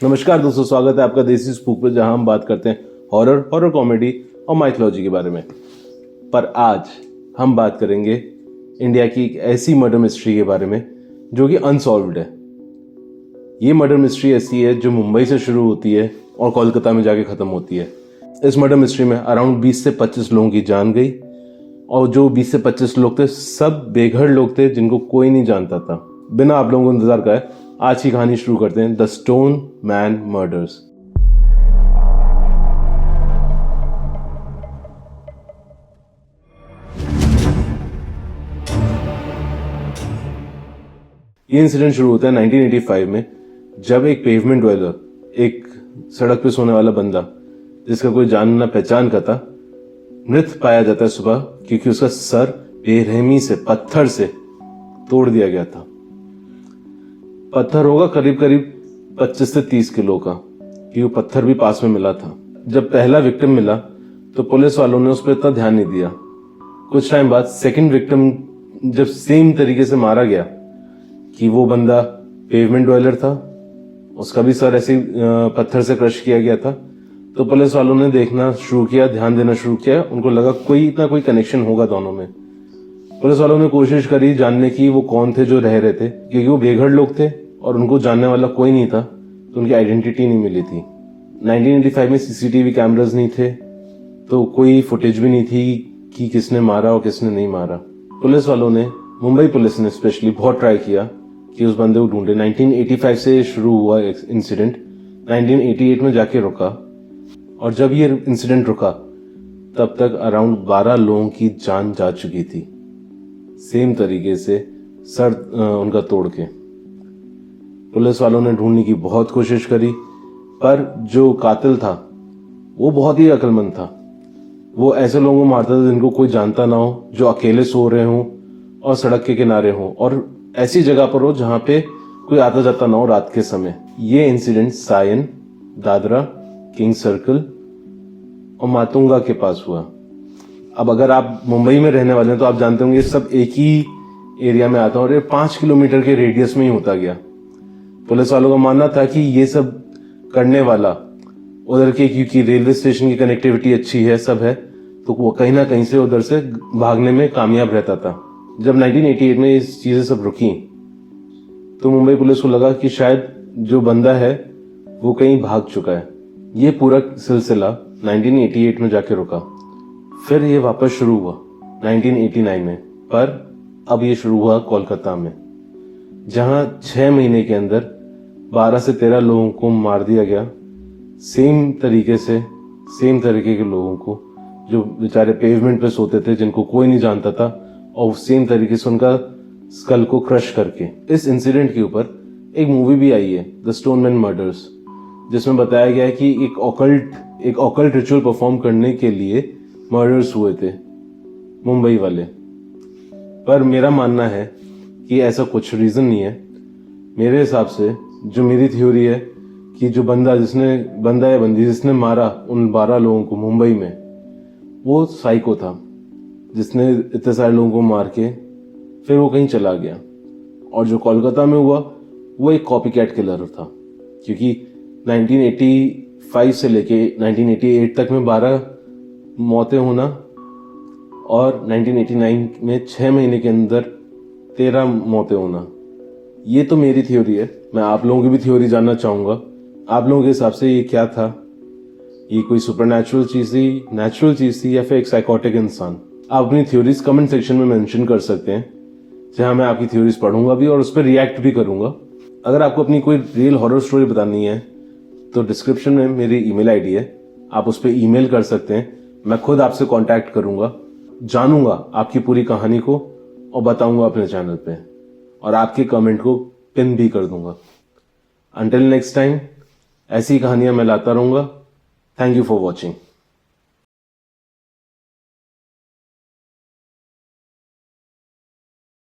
नमस्कार दोस्तों, स्वागत है आपका देसी स्पूक पर, जहां हम बात करते हैं हॉरर कॉमेडी और माइथोलॉजी के बारे में। पर आज हम बात करेंगे इंडिया की एक ऐसी मर्डर मिस्ट्री के बारे में जो कि अनसॉल्व्ड है। ये मर्डर मिस्ट्री ऐसी है जो मुंबई से शुरू होती है और कोलकाता में जाके खत्म होती है। इस मर्डर मिस्ट्री में अराउंड 20 से 25 लोगों की जान गई और जो 20 से 25 लोग थे सब बेघर लोग थे जिनको कोई नहीं जानता था। बिना आप लोगों को इंतजार कराए आज की कहानी शुरू करते हैं, द स्टोन मैन मर्डर्स। ये इंसिडेंट शुरू होता है 1985 में, जब एक पेवमेंट ड्वेलर, एक सड़क पे सोने वाला बंदा जिसका कोई जान ना पहचान का था, मृत पाया जाता है सुबह, क्योंकि उसका सर बेरहमी से पत्थर से तोड़ दिया गया था। पत्थर होगा करीब करीब 25 से 30 किलो का, क्योंकि वो पत्थर भी पास में मिला था। जब पहला विक्टिम मिला तो पुलिस वालों ने उस पर इतना ध्यान नहीं दिया। कुछ टाइम बाद सेकंड विक्टिम जब सेम तरीके से मारा गया कि वो बंदा पेवमेंट ड्वेलर था, उसका भी सर ऐसे पत्थर से क्रश किया गया था, तो पुलिस वालों ने देखना शुरू किया, ध्यान देना शुरू किया। उनको लगा कोई ना कोई कनेक्शन होगा दोनों में। पुलिस वालों ने कोशिश करी जानने की वो कौन थे जो रह रहे थे, क्योंकि वो बेघर लोग थे और उनको जानने वाला कोई नहीं था, तो उनकी आइडेंटिटी नहीं मिली थी। 1985 में सीसीटीवी कैमरास नहीं थे, तो कोई फुटेज भी नहीं थी कि किसने मारा और किसने नहीं मारा। पुलिस वालों ने, मुंबई पुलिस ने स्पेशली बहुत ट्राई किया कि उस बंदे को ढूंढे। 1985 से शुरू हुआ इंसिडेंट 1988 में जाके रुका, और जब ये इंसिडेंट रुका तब तक अराउंड 12 लोगों की जान जा चुकी थी, सेम तरीके से सर उनका तोड़ के। पुलिस वालों ने ढूंढने की बहुत कोशिश करी, पर जो कातिल था वो बहुत ही अक्लमंद था। वो ऐसे लोगों को मारता था जिनको कोई जानता ना हो, जो अकेले सो रहे हों और सड़क के किनारे हों, और ऐसी जगह पर हो जहां पे कोई आता जाता ना हो रात के समय। ये incident Sion, Dadar, King Circle और मातुंगा के पास हुआ। अब अगर आप मुंबई में रहने वाले हैं तो आप जानते होंगे सब एक ही एरिया में आता है और ये 5 किलोमीटर के रेडियस में ही होता गया। पुलिस वालों का मानना था कि ये सब करने वाला उधर के, क्योंकि रेलवे स्टेशन की कनेक्टिविटी अच्छी है, सब है, तो वो कहीं ना कहीं से उधर से भागने में कामयाब रहता था। जब 1988 में ये चीजें सब रुकी तो मुंबई पुलिस को लगा कि शायद जो बंदा है वो कहीं भाग चुका है। ये पूरा सिलसिला 1988 में जाके रुका। फिर ये वापस शुरू हुआ 1989 में, पर अब ये शुरू हुआ कोलकाता में, जहां 6 महीने के अंदर 12 से 13 लोगों को मार दिया गया। सेम तरीके के लोगों को जो बेचारे पेवमेंट पे सोते थे, जिनको कोई नहीं जानता था, और सेम तरीके से उनका स्कल को क्रश करके। इस इंसिडेंट के ऊपर एक मूवी भी आई है, द स्टोन मैन मर्डर्स, जिसमें बताया गया है कि एक ऑकल्ट रिचुअल परफॉर्म करने के लिए मर्डर्स हुए थे मुंबई वाले। पर मेरा मानना है कि ऐसा कुछ रीजन नहीं है। मेरे हिसाब से जो मेरी थ्योरी है कि जो बंदा या बंदी जिसने मारा उन 12 लोगों को मुंबई में, वो साइको था, जिसने इतने सारे लोगों को मार के फिर वो कहीं चला गया। और जो कोलकाता में हुआ वो एक कॉपी कैट किलर था, क्योंकि 1985 से लेके 1988 तक में 12 मौतें होना और 1989 में 6 महीने के अंदर 13 मौतें होना। ये तो मेरी थ्योरी है, मैं आप लोगों की भी थ्योरी जानना चाहूंगा। आप लोगों के हिसाब से ये क्या था? ये कोई सुपरनैचुरल चीज थी, नेचुरल चीज थी, या फिर एक साइकोटिक इंसान? आप अपनी थ्योरीज कमेंट सेक्शन में मेंशन कर सकते हैं, जहां मैं आपकी थ्योरीज पढ़ूंगा भी और उस पर रिएक्ट भी करूंगा। अगर आपको अपनी कोई रियल हॉरर स्टोरी बतानी है तो डिस्क्रिप्शन में मेरी ईमेल आईडी है, आप उस पर ईमेल कर सकते हैं। मैं खुद आपसे कांटेक्ट करूंगा, जानूंगा आपकी पूरी कहानी को और बताऊंगा अपने चैनल पे, और आपके कमेंट को पिन भी कर दूंगा। अंटिल नेक्स्ट टाइम ऐसी कहानियां मैं लाता रहूंगा। Thank you for watching.